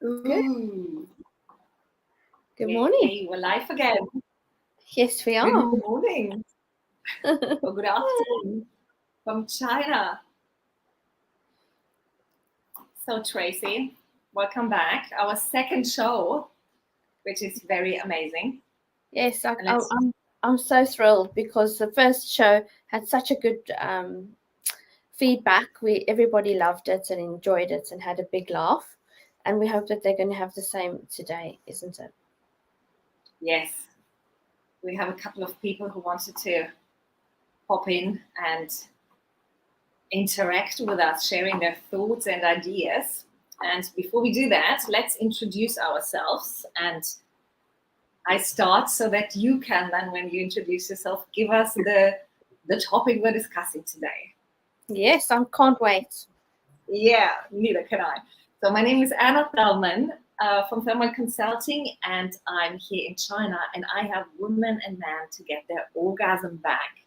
Good. Ooh. Good morning. Hey, we're live again. Yes, we Good are. morning or good afternoon from China. So, Tracy, welcome back. Our second show, which is very amazing. Yes, And let's, I'm so thrilled because the first show had such a good feedback. Everybody loved it and enjoyed it and had a big laugh, and we hope that they're going to have the same today, isn't it? yes, we have a couple of people who wanted to pop in and interact with us, sharing their thoughts and ideas. And before we do that, let's introduce ourselves. And I start so that you can then, when you introduce yourself, give us the topic we're discussing today. Yes, I can't wait. Yeah, neither can I. So my name is Thellman from Thellman Consulting, and I'm here in China, and I have women and men to get their orgasm back.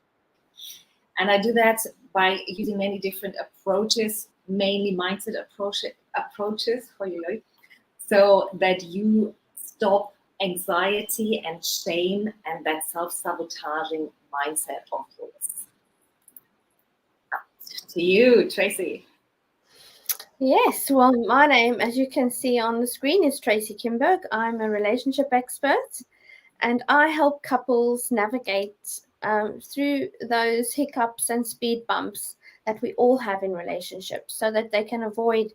And I do that by using many different approaches, mainly mindset approaches for you, so that you stop anxiety and shame and that self-sabotaging mindset of yours. To you, Tracy. Yes, well, my name, as you can see on the screen, is Tracy Kimberg. I'm a relationship expert, and I help couples navigate through those hiccups and speed bumps that we all have in relationships so that they can avoid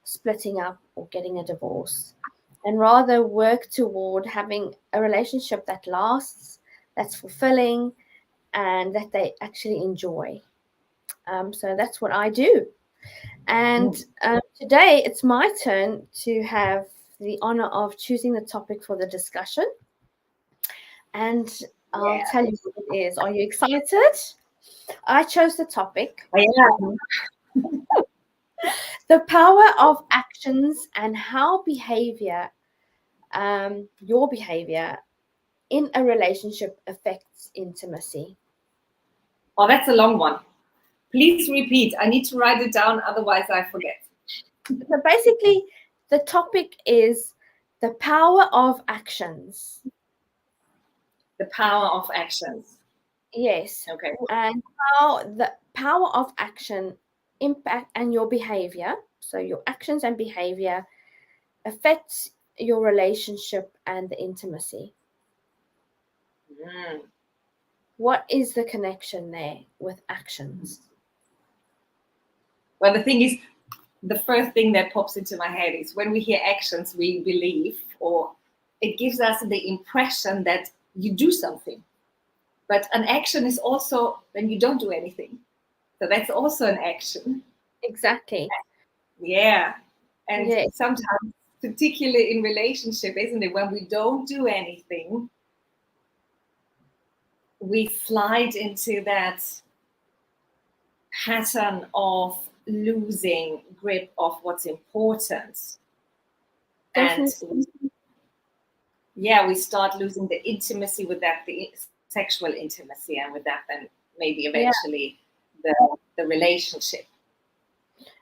splitting up or getting a divorce and rather work toward having a relationship that lasts, that's fulfilling, and that they actually enjoy. So that's what I do. And today it's my turn to have the honor of choosing the topic for the discussion. And I'll Yeah, tell you what it is. Are you excited? I chose the topic, I am. the power of actions and how your behavior in a relationship affects intimacy. Oh, that's a long one. Please repeat. I need to write it down, otherwise I forget. So basically, the topic is the power of actions. The power of actions. Yes. Okay. And how the power of action impact and your behavior. So your actions and behavior affects your relationship and the intimacy. Mm. What is the connection there with actions? Well, the thing is, the first thing that pops into my head is when we hear actions, we believe, or it gives us the impression that you do something. But an action is also when you don't do anything. So that's also an action. Exactly. Yeah. And Yes. sometimes, particularly in relationship, isn't it? When we don't do anything, we slide into that pattern of losing grip of what's important. And Definitely. yeah, we start losing the intimacy with that, the sexual intimacy, and with that, then maybe Yeah. eventually the relationship.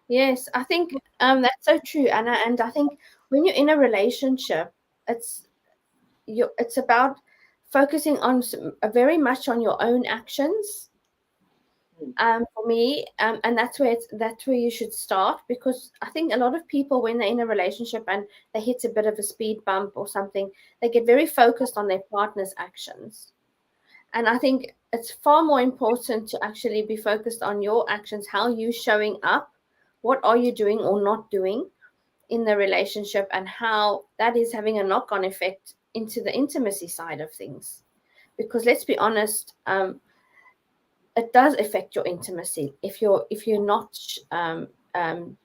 Yes. I think that's so true. And I think when you're in a relationship, it's it's about focusing on very much on your own actions. Mm. For me, and that's where you should start, because I think a lot of people, when they're in a relationship and they hit a bit of a speed bump or something, they get very focused on their partner's actions. And I think it's far more important to actually be focused on your actions, how you showing up, what are you doing or not doing in the relationship, and how that is having a knock-on effect into the intimacy side of things. Because let's be honest, it does affect your intimacy if you're not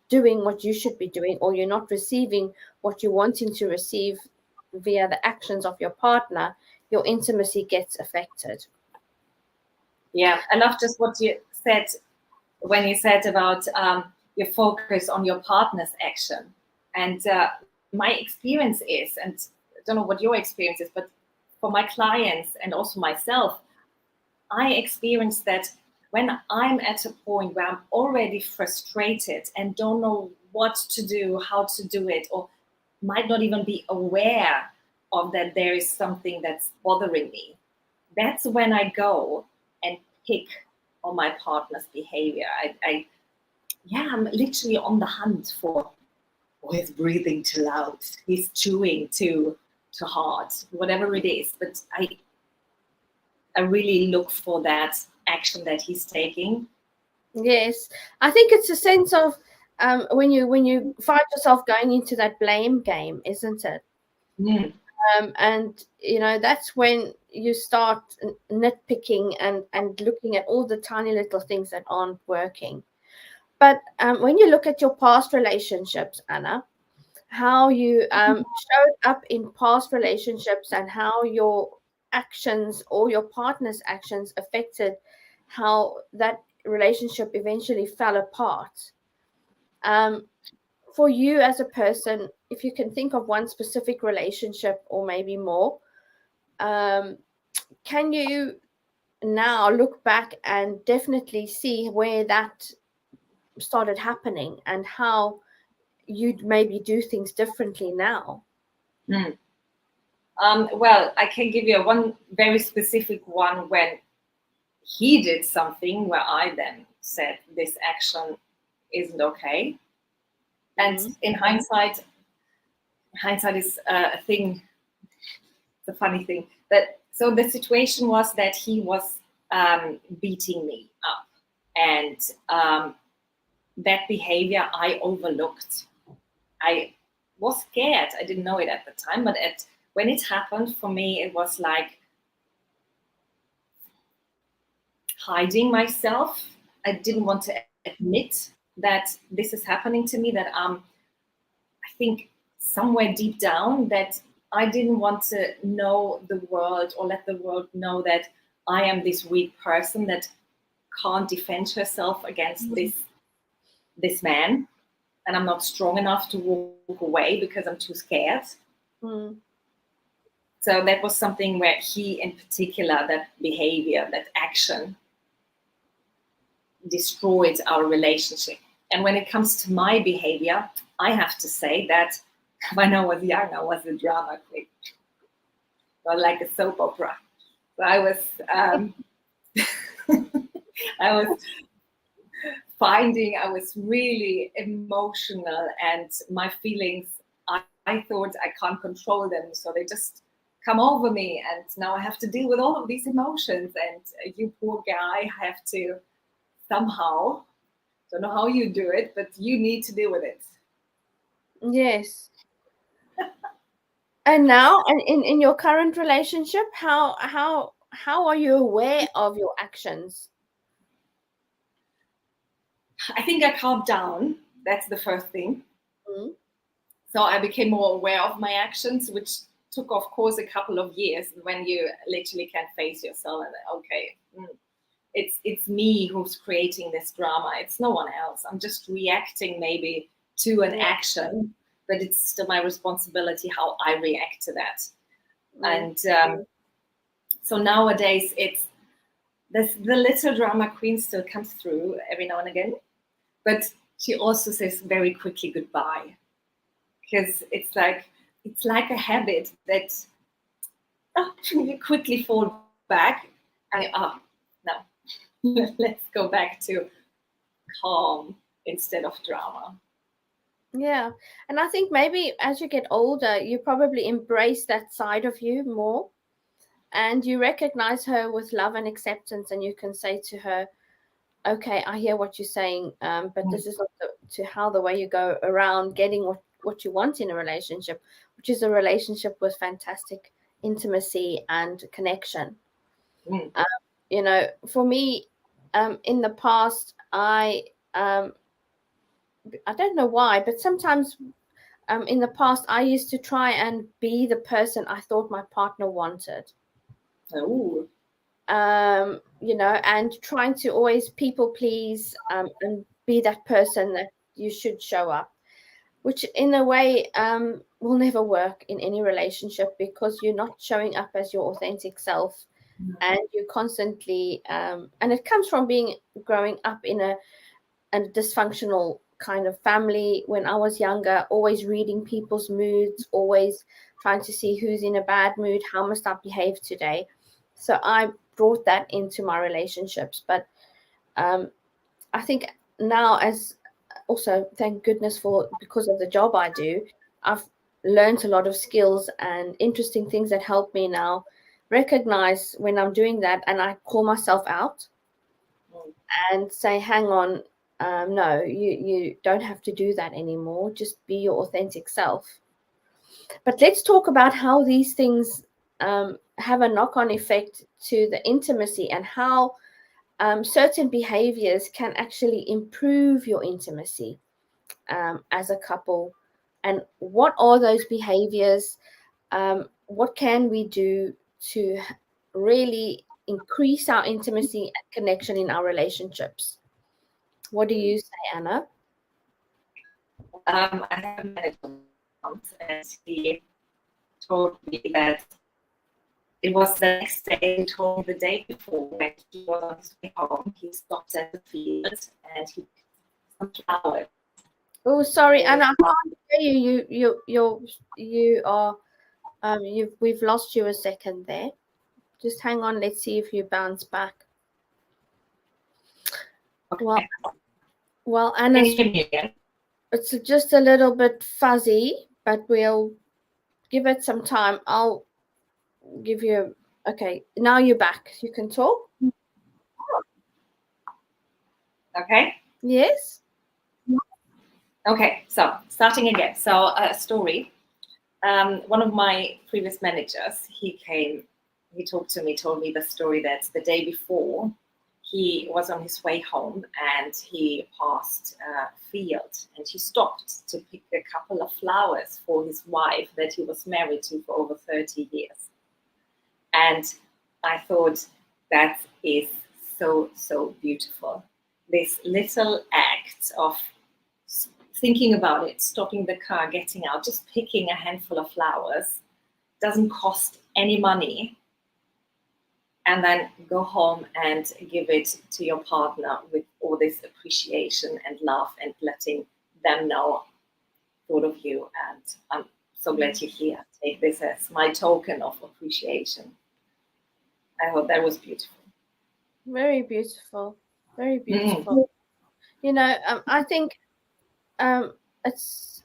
doing what you should be doing, or you're not receiving what you're wanting to receive via the actions of your partner. Your intimacy gets affected. Yeah, I love just what you said when you said about your focus on your partner's action. And my experience is, and I don't know what your experience is, but for my clients and also myself, I experience that when I'm at a point where I'm already frustrated and don't know what to do, how to do it, or might not even be aware of that there is something that's bothering me. That's when I go and pick on my partner's behavior. I'm literally on the hunt for, oh, he's breathing too loud, he's chewing too hard, whatever it is. But I really look for that action that he's taking. Yes, I think it's a sense of when you find yourself going into that blame game, isn't it? Mm. And that's when you start nitpicking and looking at all the tiny little things that aren't working. But when you look at your past relationships, Anna, how you showed up in past relationships and how your actions or your partner's actions affected how that relationship eventually fell apart. For you as a person, if you can think of one specific relationship or maybe more, can you now look back and definitely see where that started happening and how you'd maybe do things differently now? Mm. Well, I can give you one very specific one when he did something where I then said this action isn't okay. And in hindsight is a thing, the funny thing. So the situation was that he was beating me up, and that behavior I overlooked. I was scared. I didn't know it at the time, but when it happened for me, it was like hiding myself. I didn't want to admit that this is happening to me, that I think somewhere deep down that I didn't want to know the world or let the world know that I am this weak person that can't defend herself against this man, and I'm not strong enough to walk away because I'm too scared. So that was something where he, in particular, that behavior, that action, destroyed our relationship. And when it comes to my behavior, I have to say that when I was young, I was a drama queen, or like a soap opera. So I was I was really emotional, and my feelings, I thought I can't control them, so they just come over me, and now I have to deal with all of these emotions, and you poor guy have to somehow, don't know how you do it, but you need to deal with it. Yes. And now, and in your current relationship, how are you aware of your actions? I think I calmed down. That's the first thing. Mm-hmm. So I became more aware of my actions, which took, of course, a couple of years when you literally can face yourself and, okay, it's me who's creating this drama. It's no one else. I'm just reacting maybe to an action, but it's still my responsibility how I react to that. And so nowadays, it's the little drama queen still comes through every now and again, but she also says very quickly goodbye, because it's like a habit that you quickly fall back and no, let's go back to calm instead of drama. Yeah. And I think maybe as you get older, you probably embrace that side of you more, and you recognize her with love and acceptance, and you can say to her, okay, I hear what you're saying, but this is not the way you go around getting what you want in a relationship, which is a relationship with fantastic intimacy and connection. For me, in the past, I don't know why, but sometimes in the past, I used to try and be the person I thought my partner wanted. Oh. And trying to always people please and be that person that you should show up, which in a way will never work in any relationship, because you're not showing up as your authentic self, and you constantly and it comes from growing up in a dysfunctional kind of family when I was younger, always reading people's moods, always trying to see who's in a bad mood, how must I behave today. So I brought that into my relationships. But I think now, as also, thank goodness for, because of the job I do, I've learned a lot of skills and interesting things that help me now recognize when I'm doing that, and I call myself out and say, hang on, no, you don't have to do that anymore. Just be your authentic self. But let's talk about how these things have a knock-on effect to the intimacy, and how certain behaviors can actually improve your intimacy as a couple. And what are those behaviors? What can we do to really increase our intimacy and connection in our relationships? What do you say, Anna? I have met once, and he told me that it was the next day. He told me the day before, when he was on his way home, he stopped at the field and he picked some flowers. Oh, sorry, Anna, I can't hear you. You are we've lost you a second there. Just hang on. Let's see if you bounce back. Okay. Well, Anna's, it's just a little bit fuzzy, but we'll give it some time. I'll give you. Okay, now you're back. You can talk. Okay. Yes. Okay. So starting again. So a story. One of my previous managers, he came. He talked to me. Told me the story that the day before, he was on his way home and he passed a field, and he stopped to pick a couple of flowers for his wife that he was married to for over 30 years. And I thought, that is so, so beautiful. This little act of thinking about it, stopping the car, getting out, just picking a handful of flowers, doesn't cost any money. And then go home and give it to your partner with all this appreciation and love, and letting them know, thought of you, and I'm so glad you're here. Take this as my token of appreciation. I hope that was beautiful. Very beautiful. Very beautiful. You know, I think it's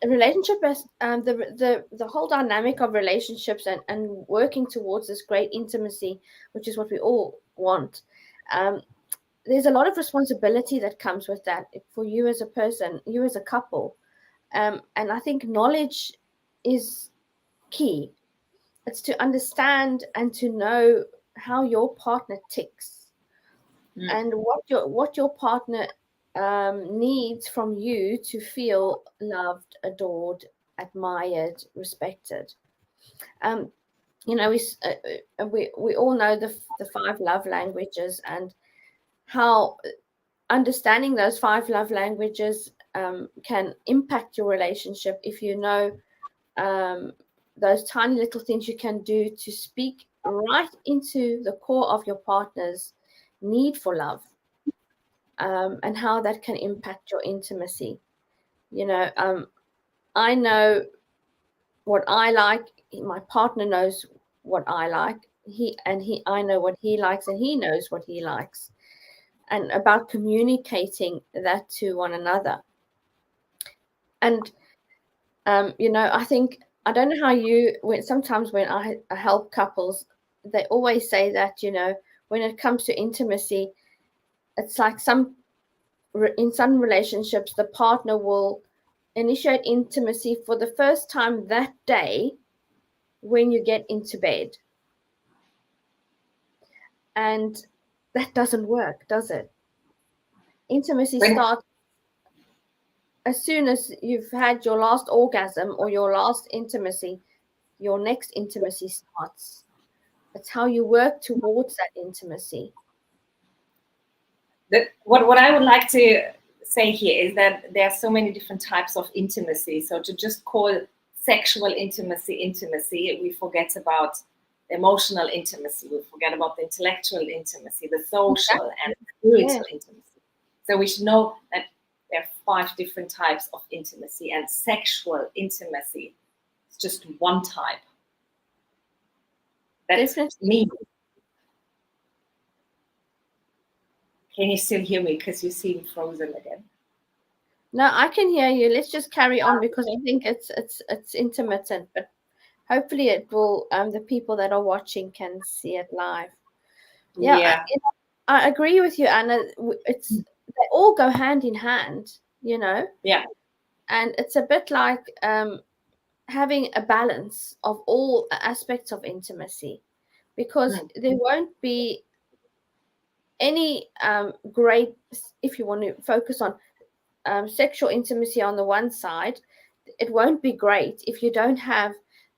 a relationship as the whole dynamic of relationships and working towards this great intimacy, which is what we all want. There's a lot of responsibility that comes with that for you as a person, you as a couple. And I think knowledge is key. It's to understand and to know how your partner ticks, and what your partner needs from you to feel loved, adored, admired, respected. You know, we all know the 5 love languages, and how understanding those 5 love languages can impact your relationship if you know those tiny little things you can do to speak right into the core of your partner's need for love, and how that can impact your intimacy. You know, I know what I like. My partner knows what I like. I know what he likes, and he knows what he likes. And about communicating that to one another. And you know, I think, I don't know how sometimes when I help couples, they always say that, you know, when it comes to intimacy, it's like in some relationships, the partner will initiate intimacy for the first time that day when you get into bed. And that doesn't work, does it? Intimacy starts as soon as you've had your last orgasm or your last intimacy. Your next intimacy starts. It's how you work towards that intimacy. What I would like to say here is that there are so many different types of intimacy. So to just call sexual intimacy, we forget about emotional intimacy, we forget about the intellectual intimacy, the social and spiritual intimacy. So we should know that there are 5 different types of intimacy, and sexual intimacy is just one type. That's me. Can you still hear me? Because you seem frozen again. No, I can hear you. Let's just carry on, because I think it's intermittent, but hopefully it will. The people that are watching can see it live. Yeah. I agree with you, Anna. They all go hand in hand, Yeah. And it's a bit like having a balance of all aspects of intimacy, because there won't be any great, if you want to focus on sexual intimacy on the one side, it won't be great if you don't have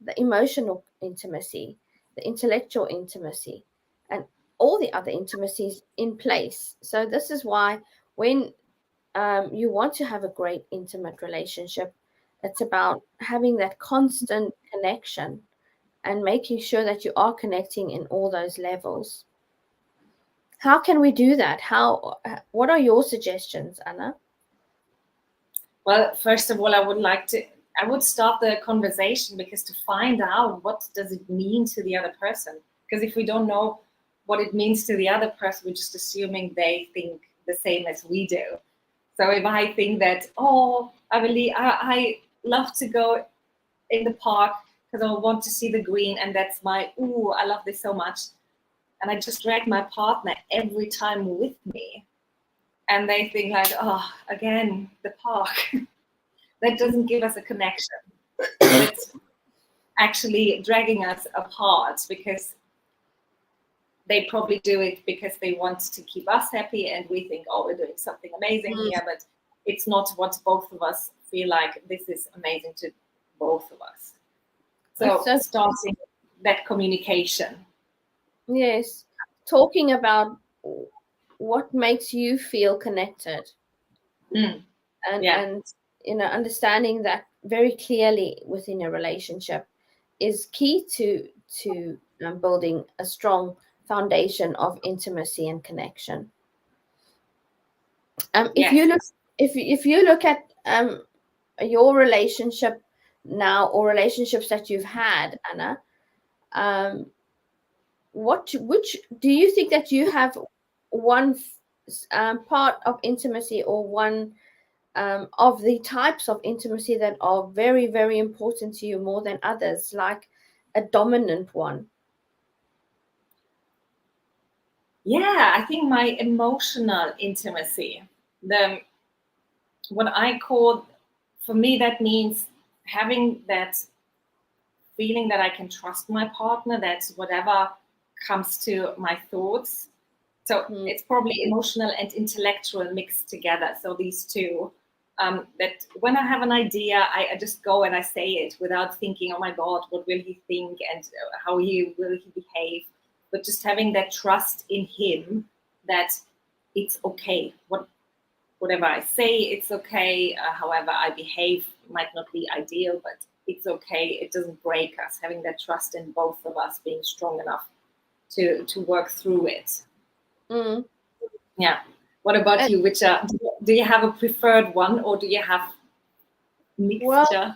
the emotional intimacy, the intellectual intimacy, and all the other intimacies in place. So this is why when you want to have a great intimate relationship, it's about having that constant connection and making sure that you are connecting in all those levels. How can we do that? What are your suggestions, Anna? Well, first of all, I would start the conversation, because to find out what does it mean to the other person. Because if we don't know what it means to the other person, we're just assuming they think the same as we do. So if I think that, I love to go in the park because I want to see the green, and that's I love this so much, and I just drag my partner every time with me, and they think like, oh, again, the park. That doesn't give us a connection. It's actually dragging us apart, because they probably do it because they want to keep us happy, and we think, oh, we're doing something amazing here, but it's not what both of us feel like this is amazing to both of us. So starting that communication. Yes, talking about what makes you feel connected, and understanding that very clearly within a relationship is key to building a strong foundation of intimacy and connection. If you look at your relationship now, or relationships that you've had, Anna, which do you think that you have one part of intimacy, or one of the types of intimacy that are very, very important to you more than others, like a dominant one? Yeah, I think my emotional intimacy, what I call, for me, that means having that feeling that I can trust my partner, that whatever comes to my thoughts. So it's probably emotional and intellectual mixed together. So these two, that when I have an idea, I just go and I say it without thinking, oh my God, what will he think, and how will he behave? But just having that trust in him that it's okay. Whatever I say, it's okay. However I behave might not be ideal, but it's okay. It doesn't break us. Having that trust in both of us being strong enough to work through it. Yeah. What about you? Which do you have a preferred one, or do you have mixture? Well,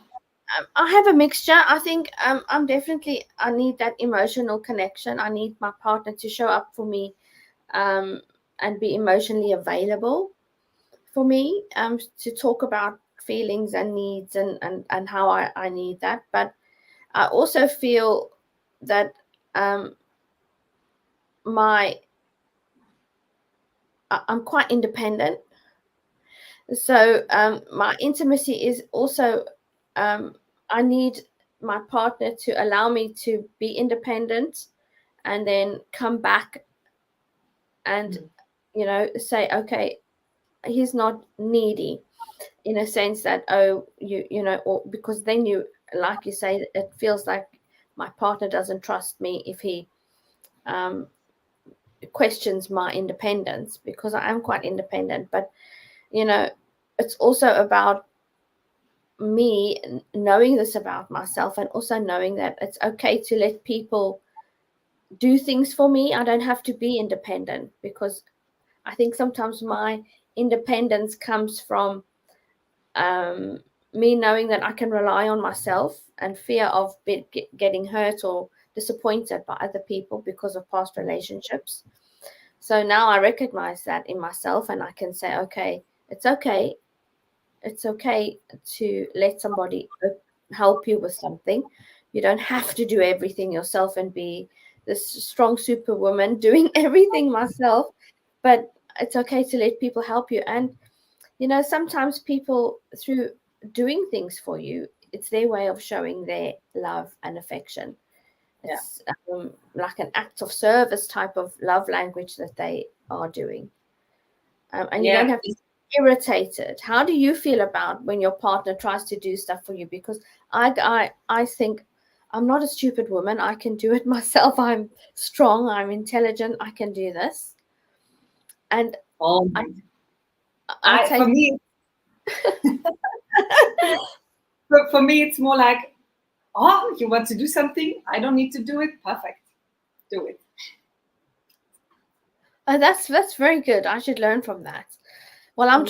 I have a mixture. I think I need that emotional connection. I need my partner to show up for me, and be emotionally available for me, to talk about feelings and needs, and how I need that. But I also feel that I'm quite independent. So my intimacy is also, I need my partner to allow me to be independent, and then come back and say, okay, he's not needy, in a sense that, or because then like you say, it feels like my partner doesn't trust me if he questions my independence, because I am quite independent. But it's also about me knowing this about myself, and also knowing that it's okay to let people do things for me. I don't have to be independent, because I think sometimes my independence comes from me knowing that I can rely on myself, and fear of getting hurt or disappointed by other people because of past relationships. So now I recognize that in myself, and I can say, okay, it's okay. It's okay to let somebody help you with something. You don't have to do everything yourself and be this strong superwoman doing everything myself, but it's okay to let people help you. And sometimes people, through doing things for you, it's their way of showing their love and affection. It's like an act of service type of love language that they are doing. And you don't have to be irritated. How do you feel about when your partner tries to do stuff for you? Because I think I'm not a stupid woman. I can do it myself. I'm strong. I'm intelligent. I can do this. And I take... for me, for me, it's more like, oh, you want to do something? I don't need to do it. Perfect, do it. That's very good. I should learn from that. Well, I'm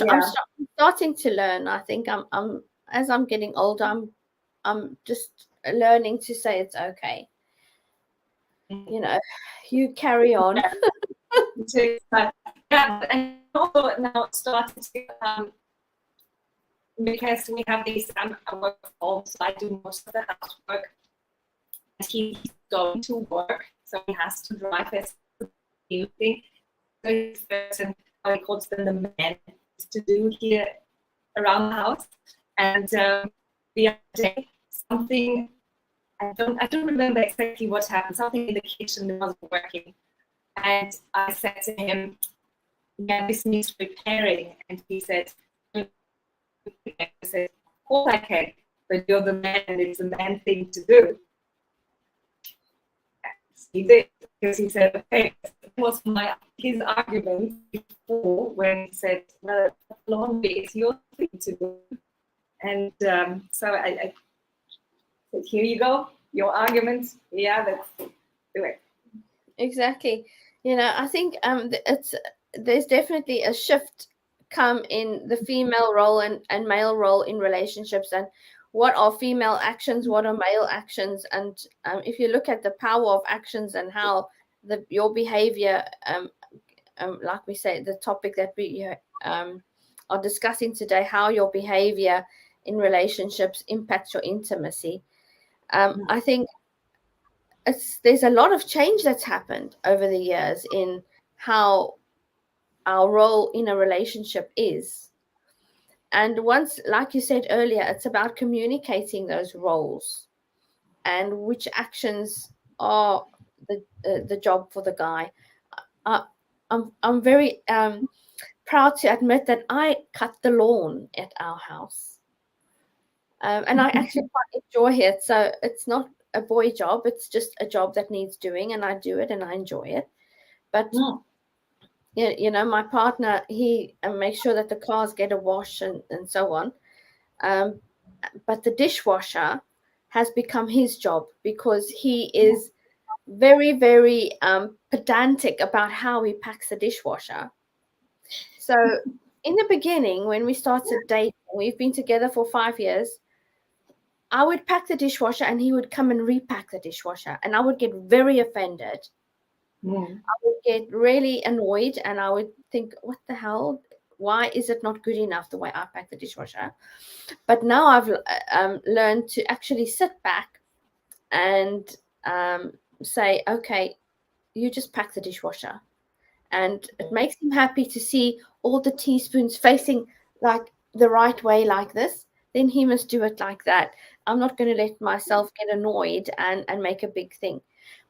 starting to learn. I think I'm as I'm getting older, I'm just learning to say it's okay. You carry on. And also now started to, because we have these work from home, so I do most of the housework. He's going to work, so he has to drive us everything. So he's person, how he calls them, the men, to do here around the house. And the other day, something, I don't remember exactly what happened. Something in the kitchen wasn't working, and I said to him, "Yeah, this needs repairing." And he said, "I said, of course I can, but you're the man, and it's a man thing to do." He did, because he said, "Okay." That was his argument before, when he said, "Well, laundry is your thing to do." And so I said, "Here you go, your argument. Yeah, let's do it." Exactly. I think there's definitely a shift come in the female role and male role in relationships, and what are female actions, what are male actions. And if you look at the power of actions and how your behavior, like we say, the topic that we are discussing today, how your behavior in relationships impacts your intimacy. I think there's a lot of change that's happened over the years in how our role in a relationship is. And once, like you said earlier, it's about communicating those roles and which actions are the job for the guy. I'm very proud to admit that I cut the lawn at our house, and I actually quite enjoy it. So it's not a boy job; it's just a job that needs doing, and I do it and I enjoy it. But my partner, he makes sure that the cars get a wash and so on. But the dishwasher has become his job, because he is very, very pedantic about how he packs the dishwasher. So in the beginning, when we started dating, we've been together for 5 years, I would pack the dishwasher and he would come and repack the dishwasher, and I would get very offended. I would get really annoyed, and I would think, what the hell? Why is it not good enough the way I pack the dishwasher? But now I've learned to actually sit back and say, okay, you just pack the dishwasher. And it makes him happy to see all the teaspoons facing like the right way, like this. Then he must do it like that. I'm not going to let myself get annoyed and make a big thing.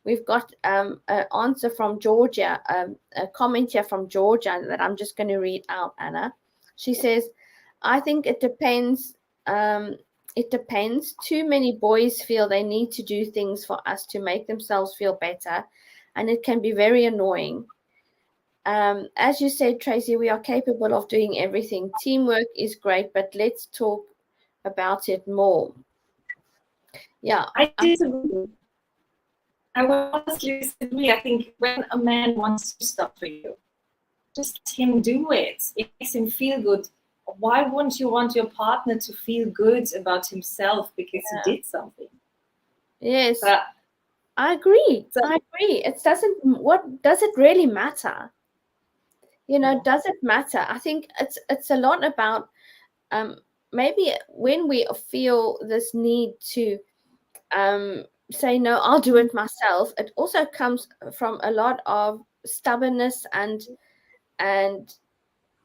We've got an answer from Georgia, a comment here from Georgia that I'm just going to read out, Anna. She says, I think it depends. It depends. Too many boys feel they need to do things for us to make themselves feel better, and it can be very annoying. As you said, Tracy, we are capable of doing everything. Teamwork is great, but let's talk about it more. Yeah. I disagree. I will honestly disagree. I think when a man wants to stop for you, just let him do it. It makes him feel good. Why wouldn't you want your partner to feel good about himself because he did something? Yes. But, I agree. It doesn't, what does it really matter? Does it matter? I think it's a lot about maybe when we feel this need to say no, I'll do it myself. It also comes from a lot of stubbornness and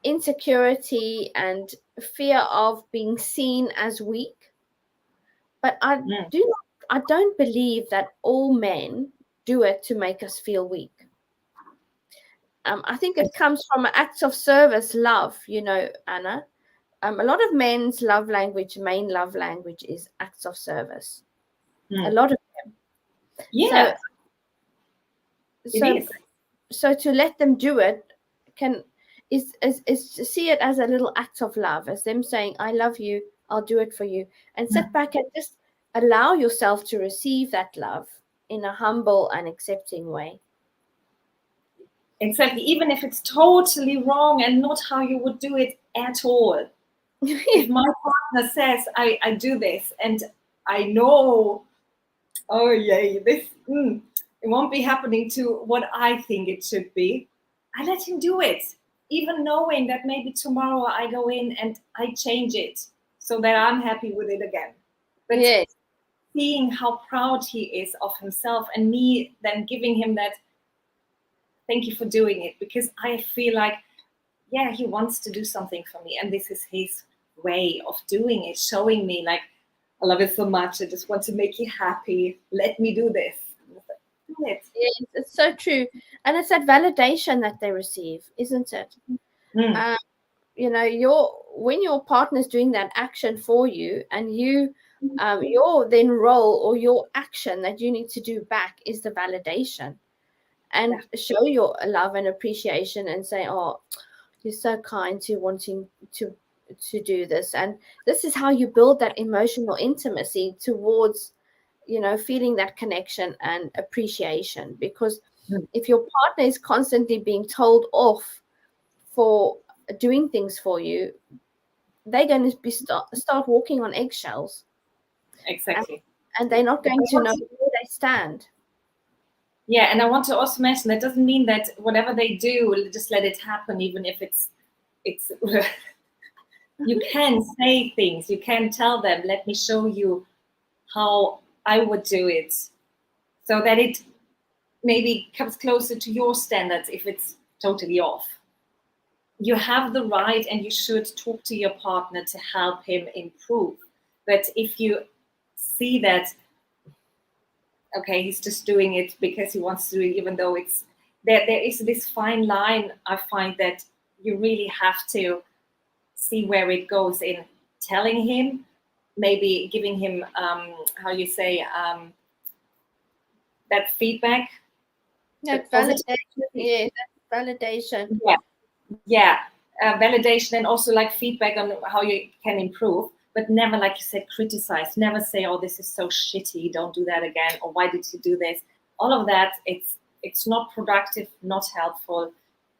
insecurity and fear of being seen as weak. But I don't believe that all men do it to make us feel weak. I think it comes from acts of service, love, Anna. A lot of men's main love language is acts of service. A lot of them. Yeah, So to let them do it is to see it as a little act of love, as them saying, I love you, I'll do it for you, and sit back and just allow yourself to receive that love in a humble and accepting way. Exactly. Even if it's totally wrong and not how you would do it at all. If my partner says, I do this, and I know, oh yay, this it won't be happening to what I think it should be, I let him do it, even knowing that maybe tomorrow I go in and I change it so that I'm happy with it again. But seeing how proud he is of himself, and me then giving him that thank you for doing it, because I feel like, yeah, he wants to do something for me, and this is his way of doing it, showing me like, I love it so much, I just want to make you happy, let me do this. Do it. Yes, it's so true. And it's that validation that they receive, isn't it? When your partner's doing that action for you, and your then role or your action that you need to do back is the validation, and show your love and appreciation and say, oh, you're so kind to wanting to do this. And this is how you build that emotional intimacy towards feeling that connection and appreciation. Because if your partner is constantly being told off for doing things for you, they're going to be start walking on eggshells. Exactly. And they're not going to know where they stand. Yeah, and I want to also mention that doesn't mean that whatever they do, just let it happen, even if it's you can say things, you can tell them, let me show you how I would do it, so that it maybe comes closer to your standards if it's totally off. You have the right, and you should talk to your partner to help him improve. But if you see that, okay, he's just doing it because he wants to do it, even though it's there is this fine line, I find that you really have to see where it goes in telling him, maybe giving him that feedback, that validation. Yeah, that validation. Validation, and also like feedback on how you can improve, but never, like you said, criticize. Never say, oh, this is so shitty, don't do that again, or why did you do this? All of that, it's not productive, not helpful,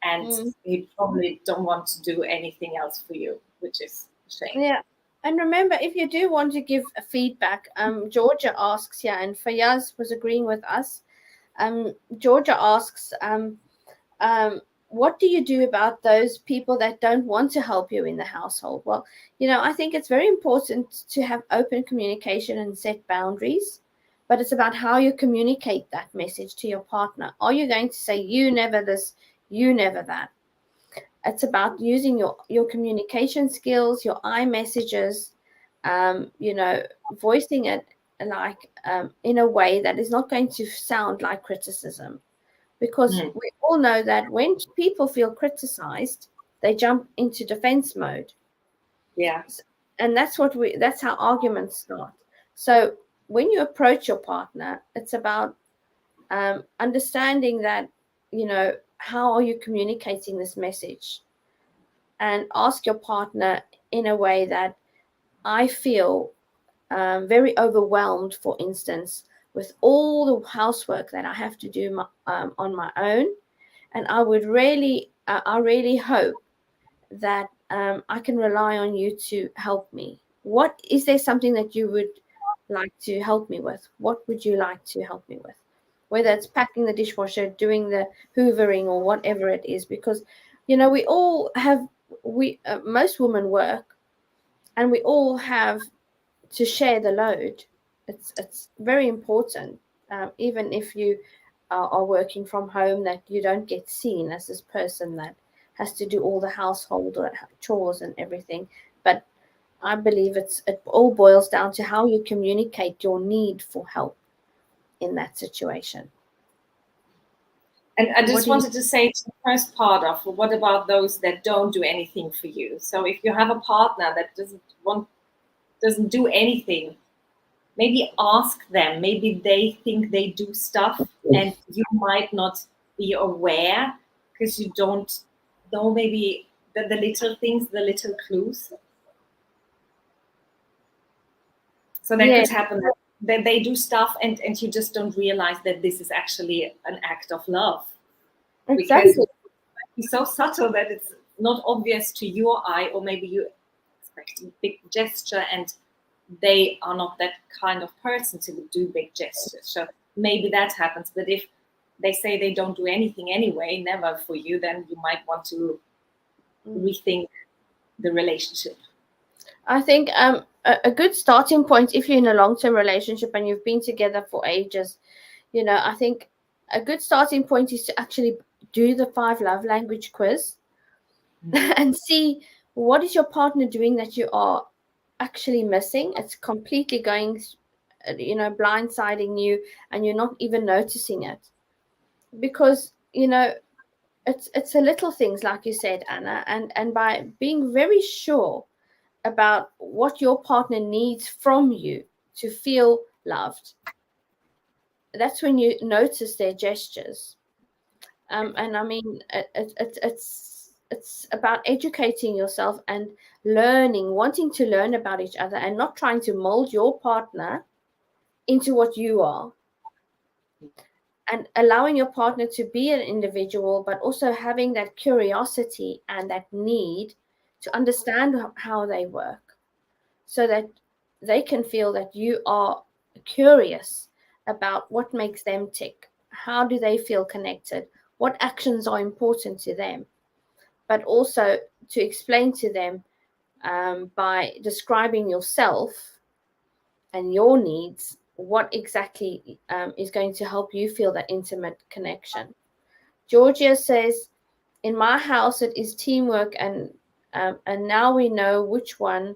and you probably don't want to do anything else for you, which is a shame. Yeah. And remember, if you do want to give a feedback, Georgia asks here, and Fayaz was agreeing with us. Georgia asks, what do you do about those people that don't want to help you in the household? Well, I think it's very important to have open communication and set boundaries, but it's about how you communicate that message to your partner. Are you going to say, you never this, you never that? It's about using your communication skills, your iMessages, voicing it like in a way that is not going to sound like criticism. Because we all know that when people feel criticized, they jump into defense mode. Yeah. And that's how arguments start. So when you approach your partner, it's about understanding that, how are you communicating this message? And ask your partner in a way that, I feel very overwhelmed, for instance, with all the housework that I have to do on my own. And I would really I really hope that I can rely on you to help me. What is there something that you would like to help me with? What would you like to help me with? Whether it's packing the dishwasher, doing the hoovering, or whatever it is, because we all have most women work, and we all have to share the load. It's very important, even if you are working from home, that you don't get seen as this person that has to do all the household chores and everything. But I believe it all boils down to how you communicate your need for help in that situation. And I just wanted to say to the first part of, what about those that don't do anything for you? So if you have a partner that doesn't do anything, maybe ask them. Maybe they think they do stuff and you might not be aware because you don't know maybe the little things, the little clues. So that could happen that they do stuff and you just don't realize that this is actually an act of love. Exactly. Because it's so subtle that it's not obvious to your eye, or maybe you expect a big gesture and they are not that kind of person to do big gestures. So maybe that happens. But if they say they don't do anything anyway, never for you, then you might want to rethink the relationship. I think a good starting point, if you're in a long-term relationship and you've been together for ages, I think a good starting point is to actually do the 5 love language quiz and see what is your partner doing that you are actually missing. It's completely going, blindsiding you, and you're not even noticing it, because it's the little things, like you said, Anna, and by being very sure about what your partner needs from you to feel loved, that's when you notice their gestures. And I mean, it's about educating yourself and wanting to learn about each other, and not trying to mold your partner into what you are, and allowing your partner to be an individual, but also having that curiosity and that need to understand how they work, so that they can feel that you are curious about what makes them tick. How do they feel connected? What actions are important to them? But also to explain to them, by describing yourself and your needs, what exactly is going to help you feel that intimate connection. Georgia says, in my house, it is teamwork, and now we know which one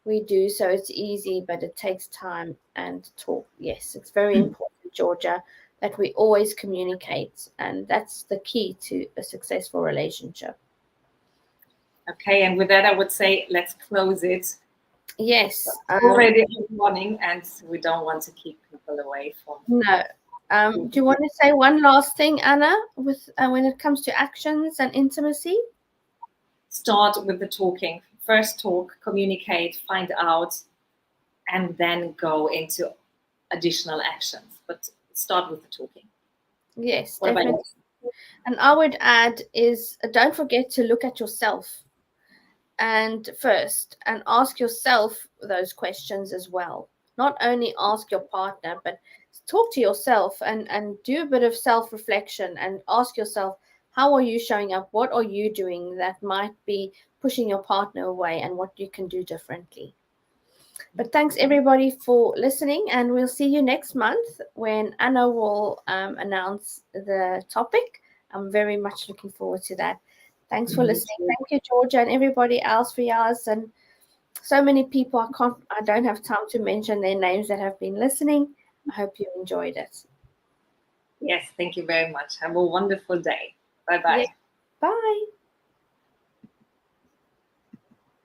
we do, so it's easy, but it takes time and talk. Yes, it's very important, Georgia, that we always communicate, and that's the key to a successful relationship. Okay, and with that, I would say let's close it. Yes. Already morning, and we don't want to keep people away from. No. Do you want to say one last thing, Anna, with when it comes to actions and intimacy? Start with the talking. First talk, communicate, find out, and then go into additional actions. But start with the talking. Yes, definitely. And I would add is, don't forget to look at yourself and ask yourself those questions as well. Not only ask your partner, but talk to yourself and do a bit of self-reflection and ask yourself, how are you showing up? What are you doing that might be pushing your partner away, and what you can do differently? But thanks everybody for listening, and we'll see you next month when Anna will announce the topic. I'm very much looking forward to that. Thanks for listening. Thank you, Georgia, and everybody else for yours, and so many people I don't have time to mention their names that have been listening. I hope you enjoyed it. Yes, thank you very much. Have a wonderful day. Bye-bye. Yes. Bye.